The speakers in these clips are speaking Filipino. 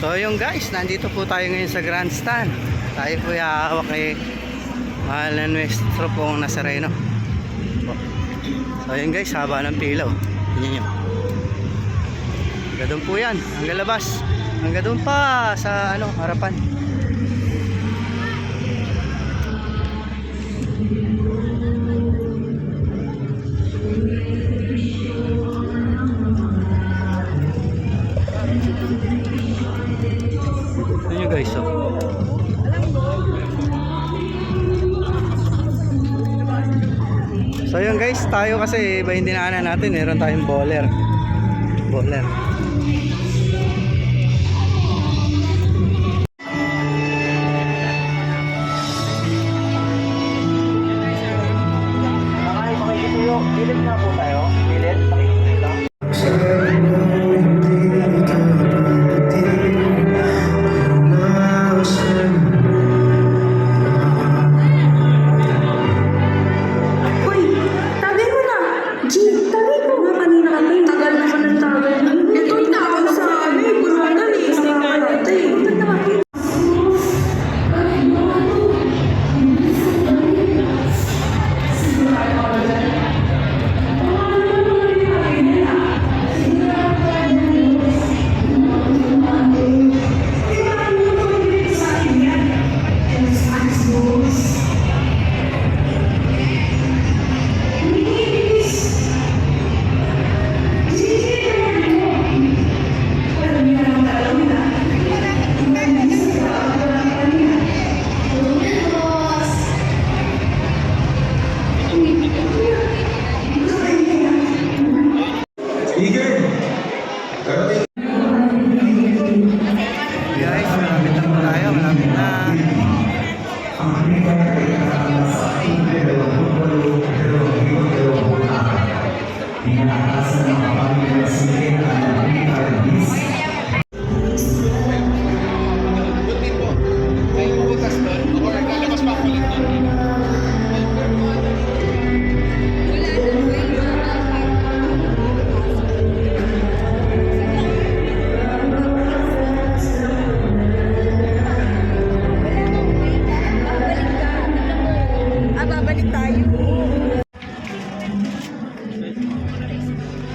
So yung guys, nandito po tayo ngayon sa grandstand. Tayo po hawak kay mahal na nuestro pong Nazareno. So yun guys, haba ng pilaw. Tingnan nyo. Hanggang doon po yan, hanggang labas. Hanggang doon pa sa harapan. Ito nyo guys, oh. So yun guys, tayo kasi iba yung dinaanan natin, meron tayong bowler. Bilit na po tayo. Bilit, pakikituyo lang. Guys, malapit na po tayo, malapit na.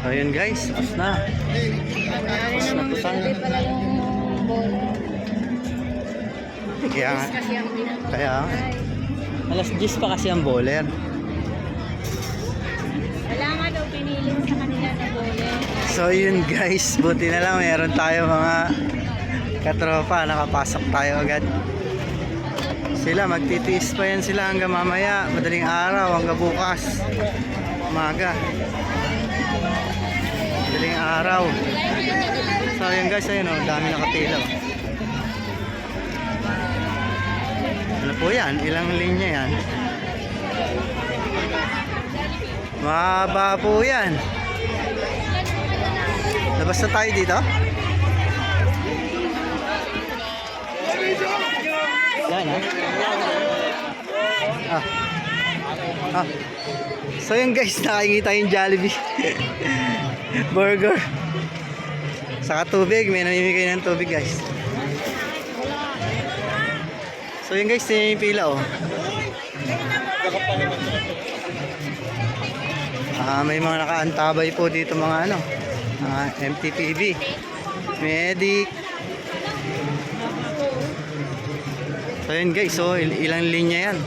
So yun guys, pas na po tayo. Kaya alas 10 pa kasi ang bowler. Wala nga daw piniling sa kanila na bowler. So yun guys, buti na lang meron tayo mga katropa, nakapasok tayo agad. Sila magtitiis pa yan sila hanggang mamaya, madaling araw, hanggang bukas umaga, madaling araw. So yun guys, ayun oh, dami nakapila. Ano po yan? Ilang linya yan? Mahaba po yan. Labas na tayo dito. Yan ah. So yun guys, nakikita yung Jollibee burger. Saka tubig, may namimigay ng tubig guys. So yun guys, yun yung pila oh. May mga nakaantabay po dito mga MTPB, Medic. So yun guys, so ilang linya yan.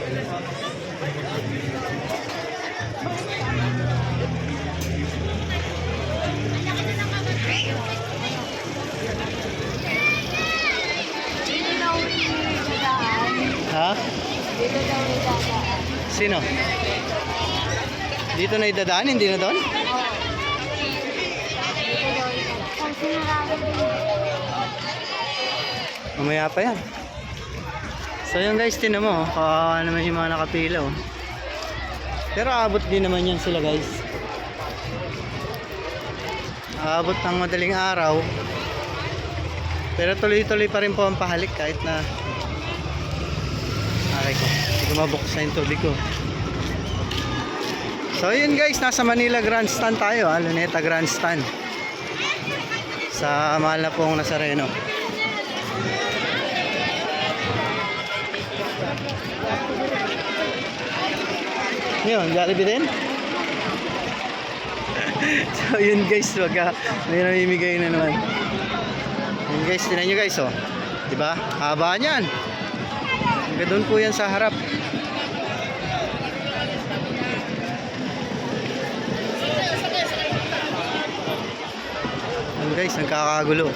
Ha? Dito daw idadaan. Sino? Dito na idadaan, hindi na doon? Dito daw idadaan. Ang sinaragan din. Mamaya pa yan. So yun guys, tinan mo, kawawa naman yung mga nakapila oh. Pero aabot din naman yan sila guys. Aabot ng madaling araw. Pero tuloy-tuloy pa rin po ang pahalik kahit na aray ko, gumabuksan na yung tubig ko. So yun guys, nasa Manila Grandstand tayo, Luneta Grandstand sa mahal na pong Nazareno. Yun, Jollibee din. So yun guys, may namimigay na naman. Yun guys, tinan nyo guys, oh. Diba? Haba niyan. Hanggang doon po yan sa harap. Yun guys, nagkakagulo.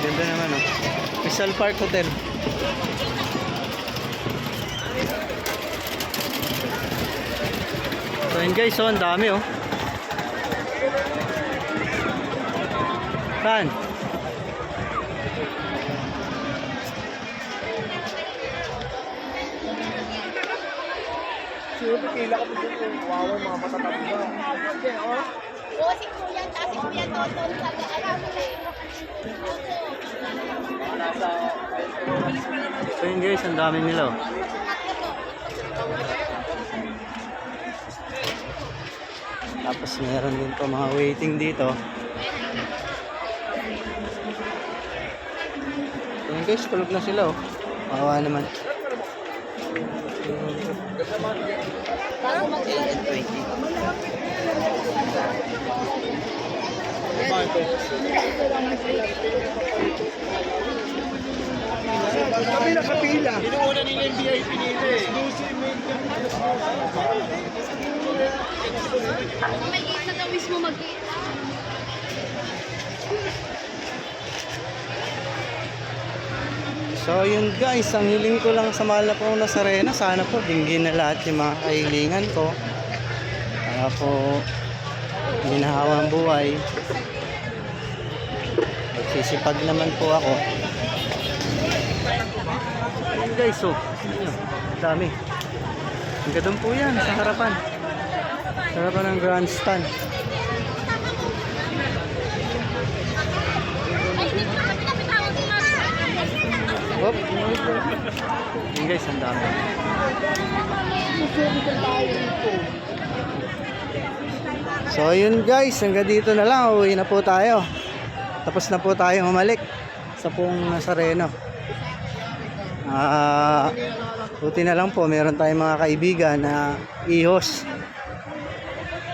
Ganda naman, oh. Crystal Park Hotel. So yun guys, oh, ang dami, oh. Saan? Oo, si Kuya, tapos si Kuya Toton sa daan. So yun guys, ang dami nila, oh. Tapos meron din po mga waiting dito. So yun guys, tulog na sila, oh. Kawawa naman. Kami nakapila. Inuuna nila yung VIP nila eh. May isa daw mismo mag-iisa. So yun guys, ang hiling ko lang sa mahal na po na Sarena, sana po dinggin na lahat yung mga kahilingan ko. Kaya po ginahawa ang buhay. Magsisipag naman po ako. Yun guys, oh, yun, dami. Hanggang doon po yan, sa harapan. Sa harapan ng grandstand. Hop. Yun guys, ang dami. So yun guys, hanggang dito na lang. Uwi na po tayo. Tapos na po tayo humalik sa pong Nazareno. Buti na lang po, meron tayong mga kaibigan na ihos.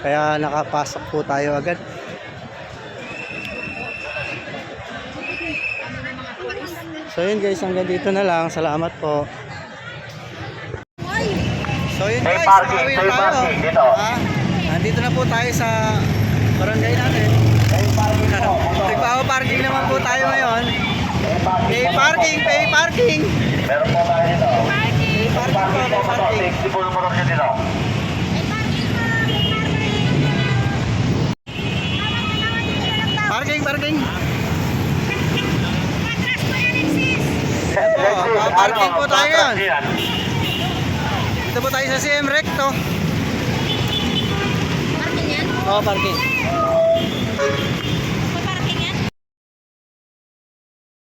Kaya nakapasok po tayo agad. So yun guys, hanggang dito na lang. Salamat po. So yun guys, pauwi na tayo. Nandito na po tayo sa barangay natin. Nagpa-parking naman po tayo ngayon. Pay parking, pay parking. Meron po tayo dito. Pay parking po, pay parking. Safety po yung motor nyo dito. Parking, parking. Parking po tayo ngayon. Dito po tayo sa CM Recto. Parking yan? Oo, parking.